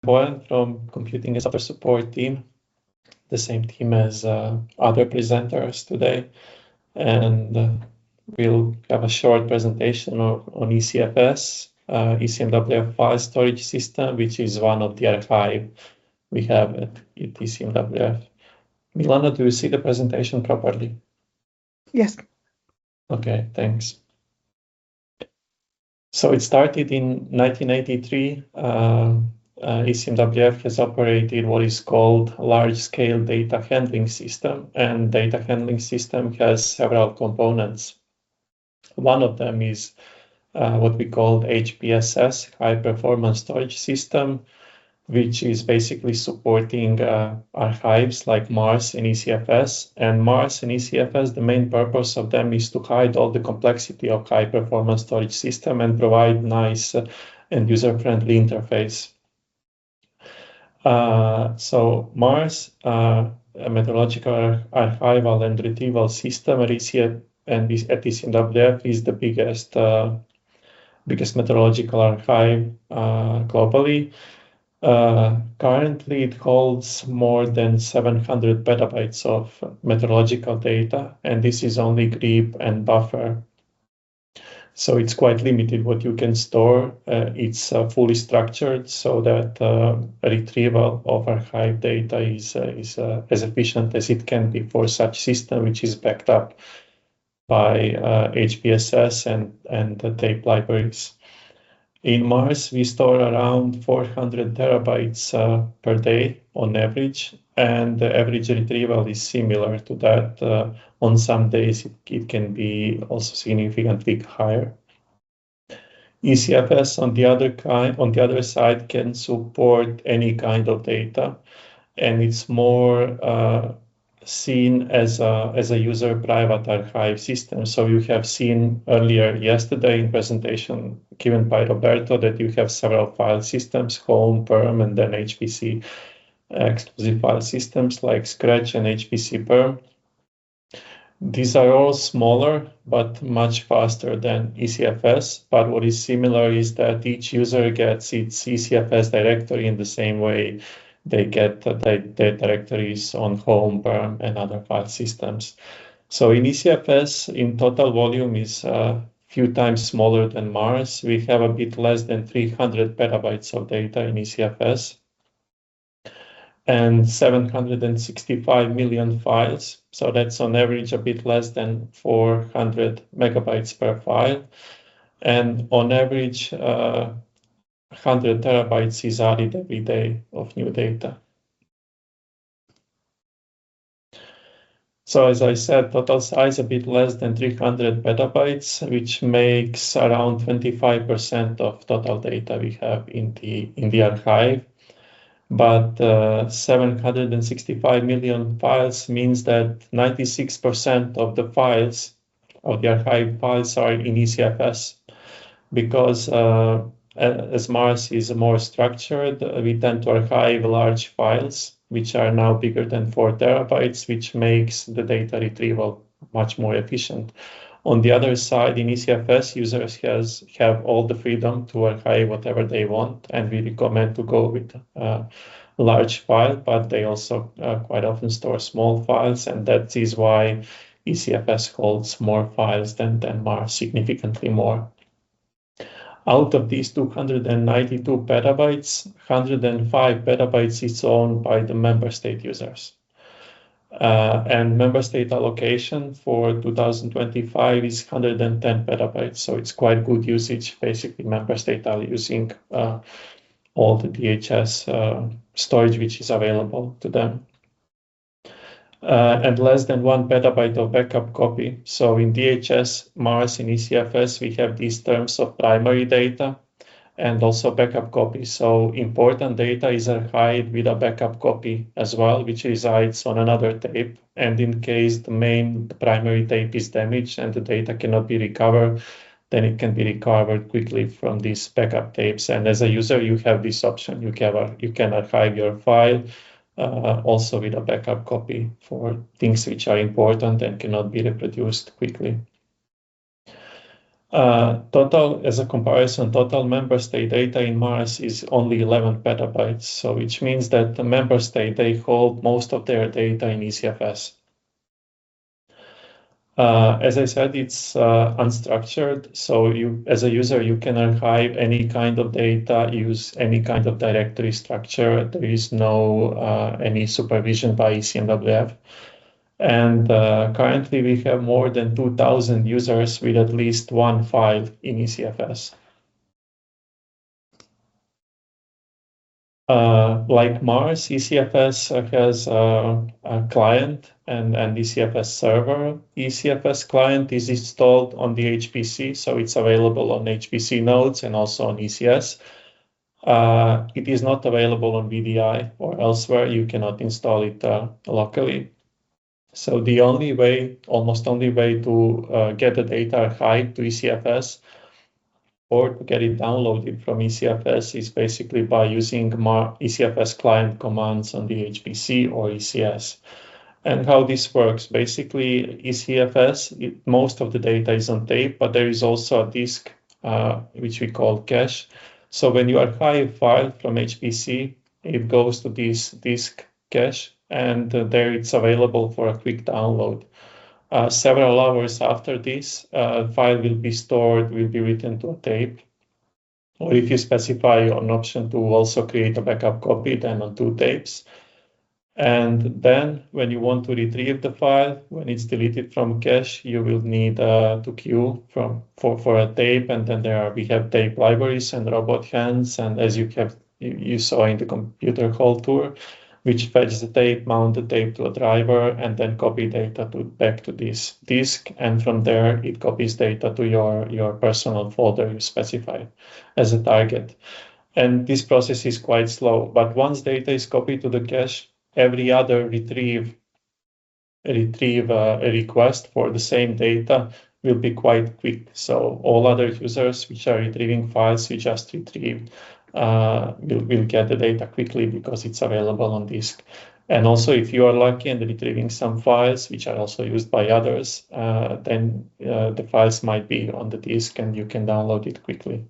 Bojan from Computing and Software Support team, the same team as other presenters today. And we'll have a short presentation on ECFS, ECMWF file storage system, which is one of the archive we have at ECMWF. Milana, do you see the presentation properly? Yes. Okay, thanks. So it started in 1983. ECMWF has operated what is called large-scale data handling system, and data handling system has several components. One of them is what we call HPSS, High Performance Storage System, which is basically supporting archives like MARS and ECFS. And MARS and ECFS, the main purpose of them is to hide all the complexity of high performance storage system and provide nice and user-friendly interface. So MARS, a meteorological archival and retrieval system at ECMWF is the biggest meteorological archive globally. Currently, it holds more than 700 petabytes of meteorological data, and this is only grep and buffer. So it's quite limited what you can store. It's fully structured so that retrieval of archive data is as efficient as it can be for such system, which is backed up by HPSS and the tape libraries. In MARS, we store around 400 terabytes per day on average, and the average retrieval is similar to that. On some days, it can be also significantly higher. ECFS, on the other side, can support any kind of data, and it's more seen as a user private archive system. So you have seen earlier yesterday in presentation given by Roberto that you have several file systems, home, perm, and then HPC exclusive file systems like Scratch and HPC perm. These are all smaller but much faster than ECFS. But what is similar is that each user gets its ECFS directory in the same way they get their directories on home, perm, and other file systems. So in ECFS, in total volume is a few times smaller than MARS. We have a bit less than 300 petabytes of data in ECFS and 765 million files. So that's on average a bit less than 400 megabytes per file. And on average, 100 terabytes is added every day of new data. So as I said, total size a bit less than 300 petabytes, which makes around 25% of total data we have in the archive. But 765 million files means that 96% of the files, of the archive files, are in ECFS, because as MARS is more structured, we tend to archive large files, which are now bigger than 4 terabytes, which makes the data retrieval much more efficient. On the other side, in ECFS, users have all the freedom to archive whatever they want, and we recommend to go with a large file, but they also quite often store small files, and that is why ECFS holds more files than MARS, significantly more. Out of these 292 petabytes, 105 petabytes is owned by the member state users. And member state allocation for 2025 is 110 petabytes. So it's quite good usage. Basically, member states are using all the DHS storage which is available to them. And less than 1 petabyte of backup copy. So in DHS, MARS, and ECFS, we have these terms of primary data and also backup copy. So important data is archived with a backup copy as well, which resides on another tape. And in case the primary tape is damaged and the data cannot be recovered, then it can be recovered quickly from these backup tapes. And as a user, you have this option. You can archive your file also with a backup copy for things which are important and cannot be reproduced quickly. Total, as a comparison, total member state data in Mars is only 11 petabytes. So which means that the member state, they hold most of their data in ECFS. As I said, it's unstructured. So you, as a user, you can archive any kind of data, use any kind of directory structure. There is no any supervision by ECMWF. And currently we have more than 2,000 users with at least one file in ECFS. Like Mars, ECFS has a client and ECFS server. ECFS client is installed on the HPC, so it's available on HPC nodes and also on ECS. It is not available on VDI or elsewhere. You cannot install it locally. So the only way, almost only way to get the data archived to ECFS or to get it downloaded from ECFS is basically by using ECFS client commands on the HPC or ECS. And how this works, basically ECFS, most of the data is on tape, but there is also a disk, which we call cache. So when you archive a file from HPC, it goes to this disk cache, and there it's available for a quick download. Several hours after this, file will be stored, will be written to a tape. Or if you specify an option to also create a backup copy, then on 2 tapes. And then when you want to retrieve the file, when it's deleted from cache, you will need to queue for a tape. And then we have tape libraries and robot hands. And as you saw in the computer hall tour, which fetch the tape, mount the tape to a driver, and then copy data back to this disk. And from there, it copies data to your personal folder you specify as a target. And this process is quite slow. But once data is copied to the cache, every other retrieve a request for the same data will be quite quick. So all other users which are retrieving files we just retrieved will get the data quickly because it's available on disk. And also, if you are lucky and retrieving some files which are also used by others, then the files might be on the disk and you can download it quickly.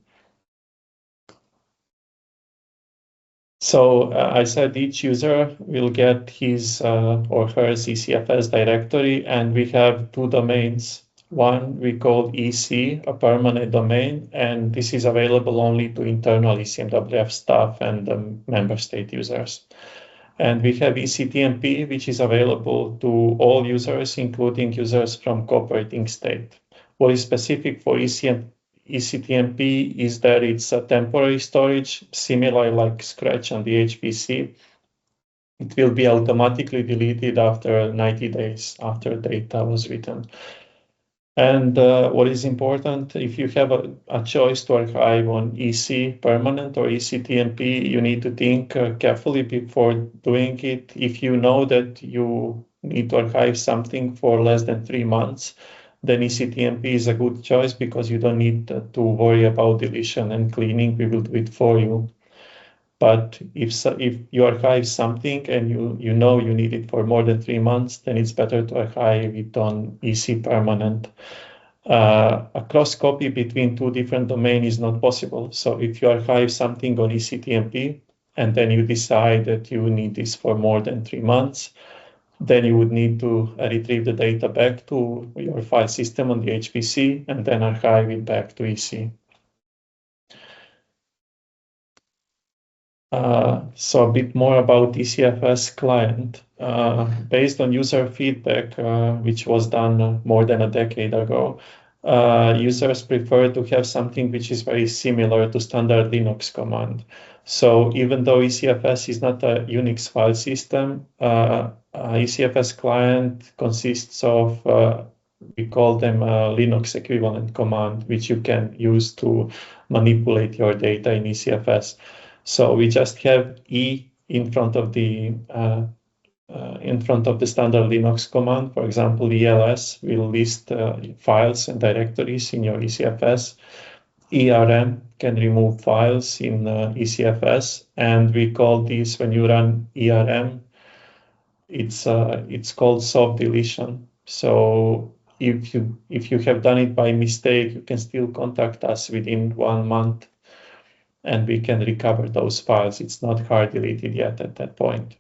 So I said each user will get his or her ECFS directory, and we have 2 domains. One we call EC, a permanent domain, and this is available only to internal ECMWF staff and member state users. And we have ECTMP, which is available to all users, including users from cooperating state. What is specific for ECTMP is that it's a temporary storage, similar like Scratch on the HPC. It will be automatically deleted after 90 days after data was written. And what is important, if you have a choice to archive on EC permanent or ECTMP, you need to think carefully before doing it. If you know that you need to archive something for less than 3 months, then ECTMP is a good choice because you don't need to worry about deletion and cleaning. We will do it for you. But if you archive something and you know you need it for more than 3 months, then it's better to archive it on EC permanent. A cross copy between 2 different domains is not possible. So if you archive something on ECTMP and then you decide that you need this for more than 3 months, then you would need to retrieve the data back to your file system on the HPC and then archive it back to EC. So a bit more about ECFS client. Based on user feedback, which was done more than a decade ago, users prefer to have something which is very similar to standard Linux command. So even though ECFS is not a Unix file system, ECFS client consists of, we call them Linux equivalent command, which you can use to manipulate your data in ECFS. So we just have E in front of the standard Linux command. For example, ELS will list files and directories in your ECFS. ERM can remove files in ECFS, and we call this, when you run ERM, it's called soft deletion. So if you have done it by mistake, you can still contact us within 1 month, and we can recover those files. It's not hard deleted yet at that point.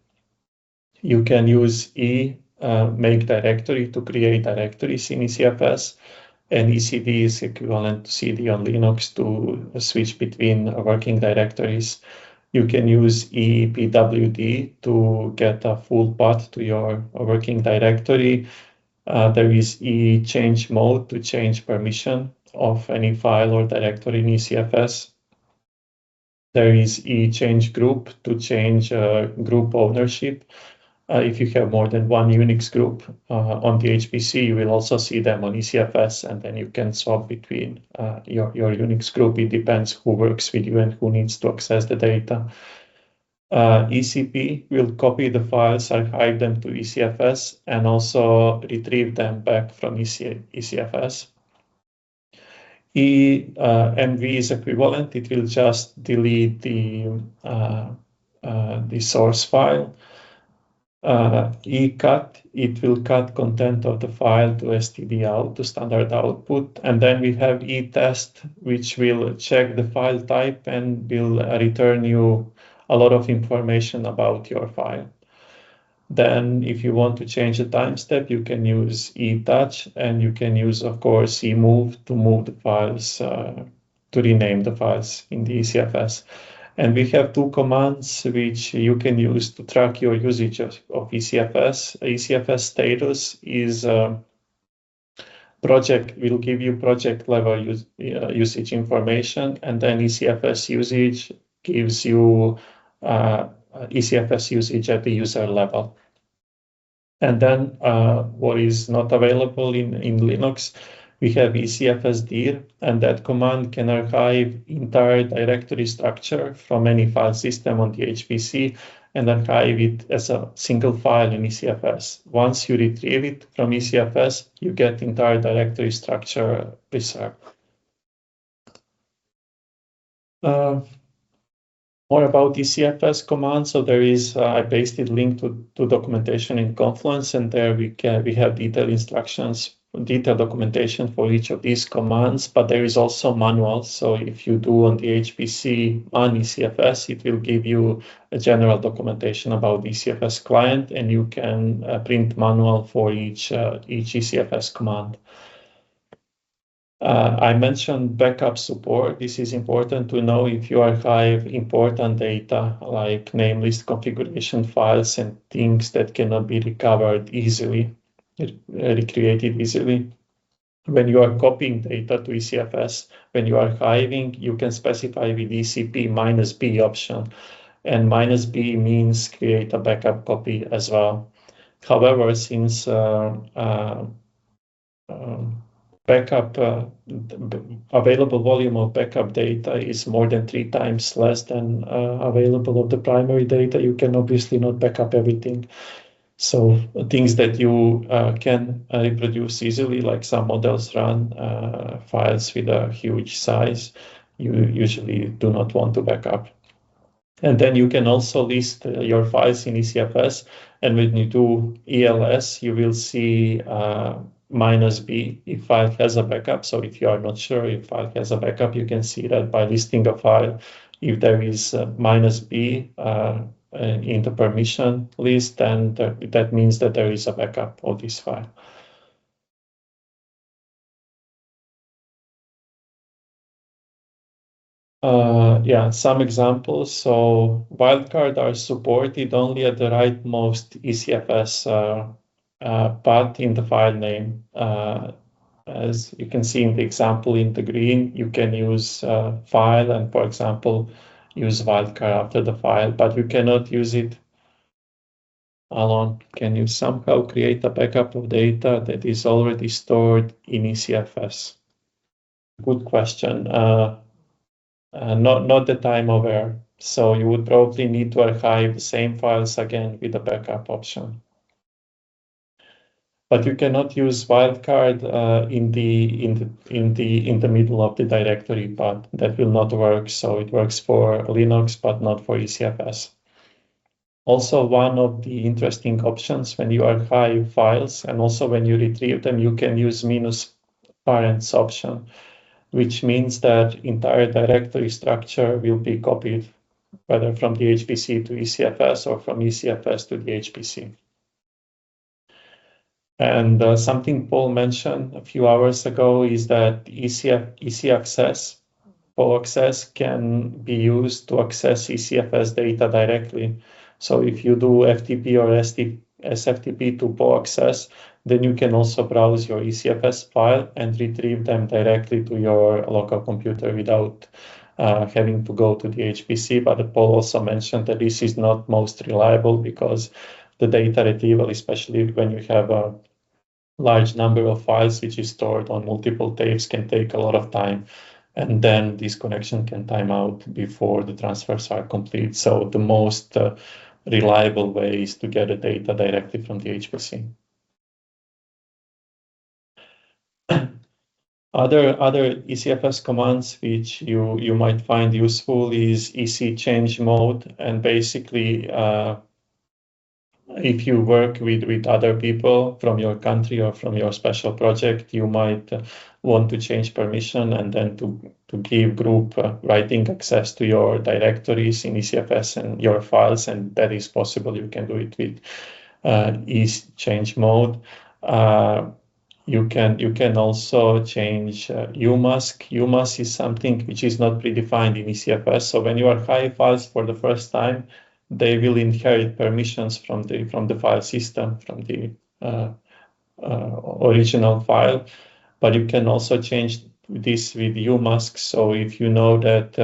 You can use make directory to create directories in ECFS, and ECD is equivalent to CD on Linux to switch between working directories. You can use EPWD to get a full path to your working directory. There is change mode to change permission of any file or directory in ECFS. There is change group to change group ownership. If you have more than one Unix group on the HPC, you will also see them on ECFS, and then you can swap between your Unix group. It depends who works with you and who needs to access the data. ECP will copy the files, archive them to ECFS, and also retrieve them back from ECFS. EMV is equivalent. It will just delete the source file. ECUT, it will cut content of the file to std out, to standard output. And then we have ETest, which will check the file type and will return you a lot of information about your file. Then if you want to change the time step, you can use ETouch, and you can use, of course, EMove to move the files, to rename the files in the ECFS. And we have two commands which you can use to track your usage of ECFS. ECFS status is project, will give you project level usage information, and then ECFS usage gives you ECFS usage at the user level. And then what is not available in Linux, we have ECFS-dir, and that command can archive entire directory structure from any file system on the HPC and archive it as a single file in ECFS. Once you retrieve it from ECFS, you get entire directory structure preserved. More about ECFS commands. So there is, I pasted link to documentation in Confluence, and there we have detailed instructions, detailed documentation for each of these commands, but there is also manuals. So if you do on the HPC on ECFS, it will give you a general documentation about the ECFS client, and you can print manual for each ECFS command. I mentioned backup support. This is important to know if you archive important data like name list configuration files and things that cannot be recovered easily, recreated easily. When you are copying data to ECFS, when you are archiving, you can specify with ECP -B option, and -B means create a backup copy as well. However, since available volume of backup data is more than 3 times less than available of the primary data, you can obviously not backup everything. So things that you can reproduce easily, like some models run files with a huge size, you usually do not want to backup. And then you can also list your files in ECFS, and when you do ELS, you will see -B if file has a backup. So if you are not sure if file has a backup, you can see that by listing a file. If there is -B in the permission list, then that means that there is a backup of this file. Yeah, some examples. So wildcard are supported only at the rightmost ECFS path in the file name. As you can see in the example in the green, you can use file and, for example, use wildcard after the file, but you cannot use it alone. Can you somehow create a backup of data that is already stored in ECFS? Good question. Not that I'm aware. So you would probably need to archive the same files again with the backup option. But you cannot use wildcard in the middle of the directory path. That will not work. So it works for Linux, but not for ECFS. Also, one of the interesting options when you archive files and also when you retrieve them, you can use minus parents option, which means that entire directory structure will be copied, whether from the HPC to ECFS or from ECFS to the HPC. And something Paul mentioned a few hours ago is that ECFS access can be used to access ECFS data directly. So if you do FTP or SFTP to PO access, then you can also browse your ECFS file and retrieve them directly to your local computer without having to go to the HPC. But Paul also mentioned that this is not most reliable because the data retrieval, especially when you have a large number of files which is stored on multiple tapes, can take a lot of time. And then this connection can time out before the transfers are complete. So the most reliable way is to get the data directly from the HPC. Other ECFS commands which you might find useful is EC change mode, and basically if you work with other people from your country or from your special project, you might want to change permission and then to give group writing access to your directories in ECFS and your files, and that is possible. You can do it with EC change mode. You can also change UMask. UMask is something which is not predefined in ECFS. So when you archive files for the first time, they will inherit permissions from the file system, from the original file. But you can also change this with UMask. So if you know that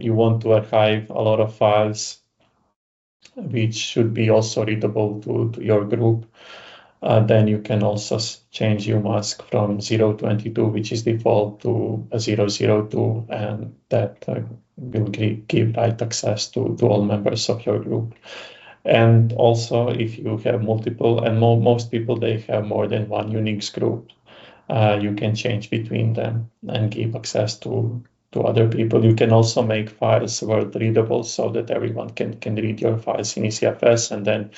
you want to archive a lot of files which should be also readable to your group, then you can also change UMask from 022, which is default, to a 002, and that will give write access to all members of your group. And also, if you have multiple, and most people, they have more than one Unix group, you can change between them and give access to other people. You can also make files world readable so that everyone can read your files in ECFS, and then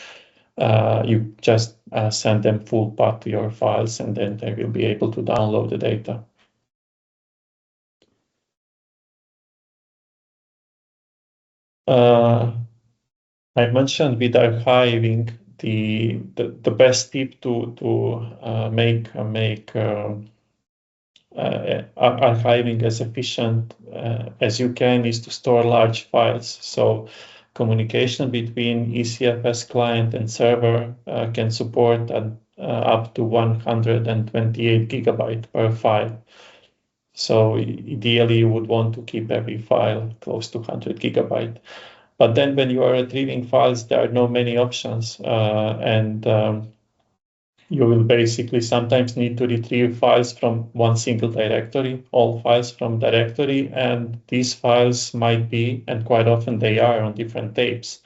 you just send them full path to your files, and then they will be able to download the data. I mentioned with archiving the best tip to make archiving as efficient as you can is to store large files. So communication between ECFS client and server can support up to 128 gigabyte per file. So ideally, you would want to keep every file close to 100 gigabyte. But then when you are retrieving files, there are not many options, and you will basically sometimes need to retrieve files from one single directory, all files from directory, and these files might be, and quite often they are, on different tapes.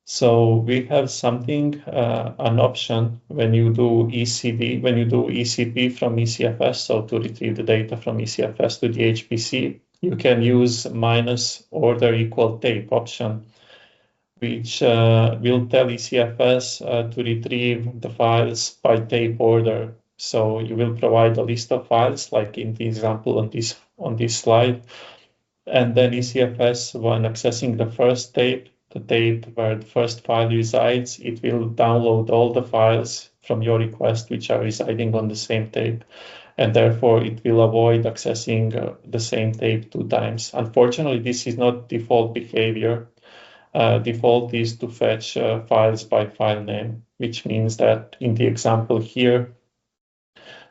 So we have something, an option when you do ECP from ECFS, so to retrieve the data from ECFS to the HPC, you can use minus order equal tape option, which will tell ECFS to retrieve the files by tape order. So you will provide a list of files, like in the example on this slide, and then ECFS, when accessing the first tape, the tape where the first file resides, it will download all the files from your request which are residing on the same tape, and therefore it will avoid accessing the same tape 2 times. Unfortunately, this is not default behavior. Default is to fetch files by file name, which means that in the example here,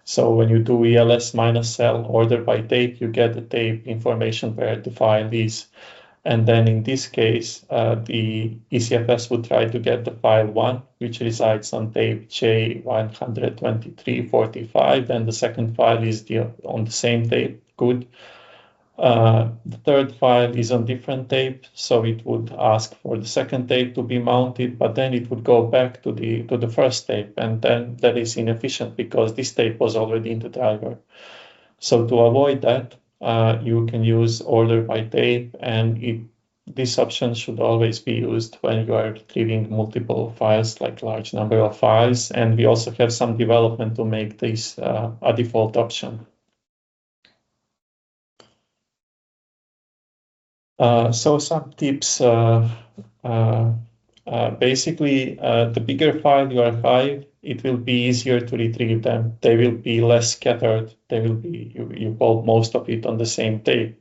so when you do ELS -L order by tape, you get the tape information where the file is. And then in this case, the ECFS would try to get the file 1, which resides on tape J12345. Then the second file is on the same tape. Good. The third file is on different tape, so it would ask for the second tape to be mounted, but then it would go back to the first tape, and then that is inefficient because this tape was already in the driver. So to avoid that, you can use order by tape, and this option should always be used when you are retrieving multiple files, like large number of files. And we also have some development to make this a default option. So some tips. Basically, the bigger file you archive, it will be easier to retrieve them. They will be less scattered. They will be, you hold most of it on the same tape.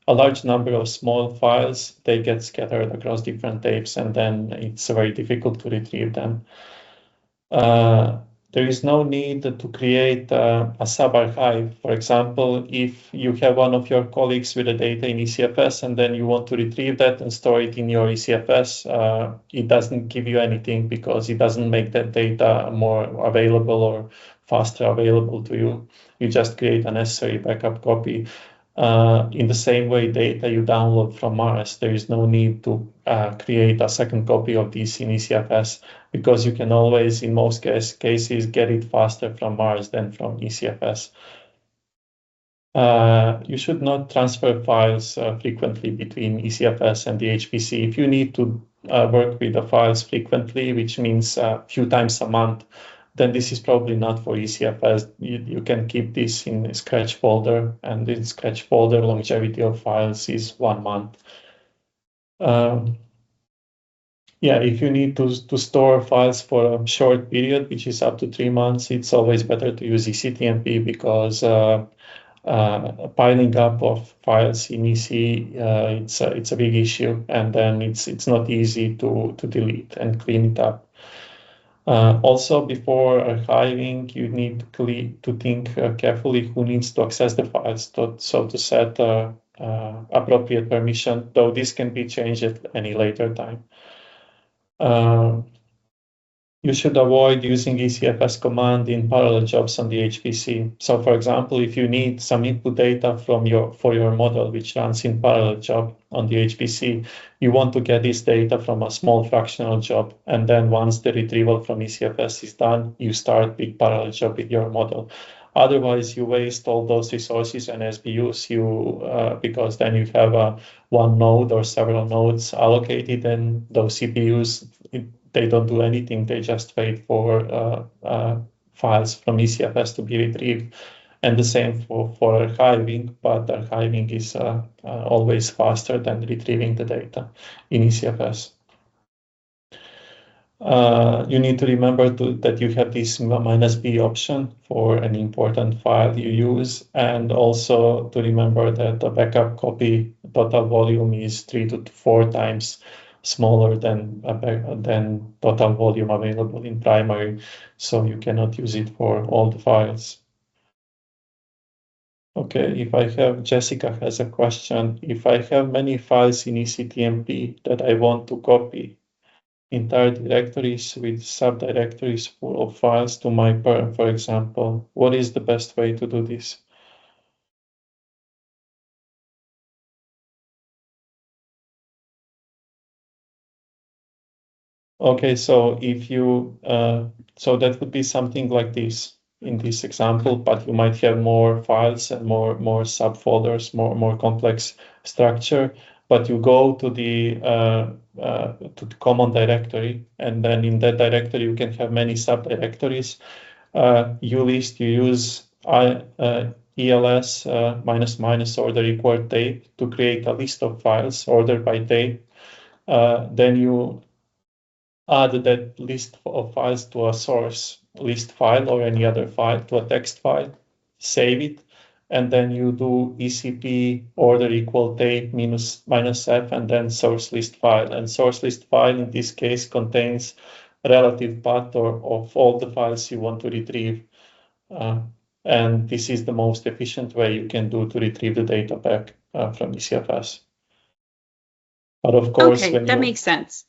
A large number of small files, they get scattered across different tapes, and then it's very difficult to retrieve them. There is no need to create a sub-archive. For example, if you have one of your colleagues with the data in ECFS and then you want to retrieve that and store it in your ECFS, it doesn't give you anything because it doesn't make that data more available or faster available to you. You just create a necessary backup copy. In the same way, data you download from Mars, there is no need to create a second copy of this in ECFS because you can always, in most cases, get it faster from Mars than from ECFS. You should not transfer files frequently between ECFS and the HPC. If you need to work with the files frequently, which means a few times a month, then this is probably not for ECFS. You can keep this in a Scratch folder, and in Scratch folder, longevity of files is 1 month. Yeah, if you need to store files for a short period, which is up to 3 months, it's always better to use ECTMP because piling up of files in EC, it's a big issue, and then it's not easy to delete and clean it up. Also, before archiving, you need to think carefully who needs to access the files, so to set appropriate permission, though this can be changed at any later time. You should avoid using ECFS command in parallel jobs on the HPC. So, for example, if you need some input data for your model, which runs in parallel job on the HPC, you want to get this data from a small fractional job. And then once the retrieval from ECFS is done, you start big parallel job with your model. Otherwise, you waste all those resources and SBUs because then you have one node or several nodes allocated, and those CPUs, they don't do anything. They just wait for files from ECFS to be retrieved. And the same for archiving, but archiving is always faster than retrieving the data in ECFS. You need to remember that you have this -B option for an important file you use, and also to remember that the backup copy total volume is 3 to 4 times smaller than total volume available in primary, so you cannot use it for all the files. Okay, Jessica has a question. If I have many files in ECTMP that I want to copy, entire directories with subdirectories full of files to my parent, for example, what is the best way to do this? Okay, so if you, so that would be something like this in this example, but you might have more files and more subfolders, more complex structure. But you go to the common directory, and then in that directory you can have many subdirectories. You use ELS -- order equal tape to create a list of files ordered by tape. Then you add that list of files to a source list file or any other file, to a text file, save it, and then you do ECP order equal tape -f and then source list file. And source list file in this case contains relative path of all the files you want to retrieve. And this is the most efficient way you can do to retrieve the data back from ECFS. But of course, okay, that makes sense.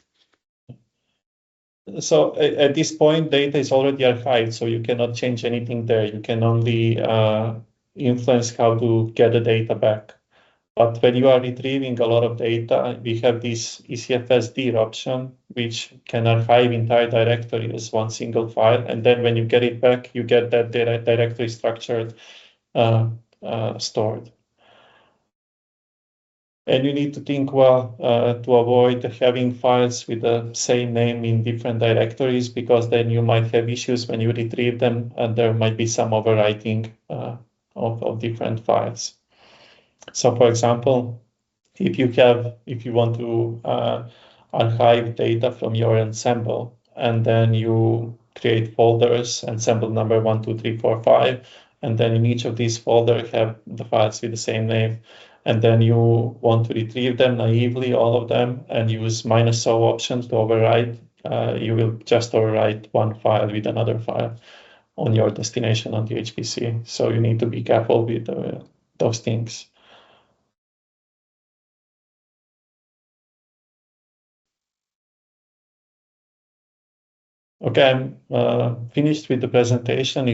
So at this point, data is already archived, so you cannot change anything there. You can only influence how to get the data back. But when you are retrieving a lot of data, we have this ECFS dir option, which can archive entire directory as one single file. And then when you get it back, you get that directory structure stored. And you need to think well to avoid having files with the same name in different directories, because then you might have issues when you retrieve them, and there might be some overwriting of different files. So, for example, if you want to archive data from your ensemble, and then you create folders, ensemble number 1, 2, 3, 4, 5, and then in each of these folders have the files with the same name, and then you want to retrieve them naively, all of them, and use -o options to overwrite, you will just overwrite one file with another file on your destination on the HPC. So you need to be careful with those things. Okay, I'm finished with the presentation.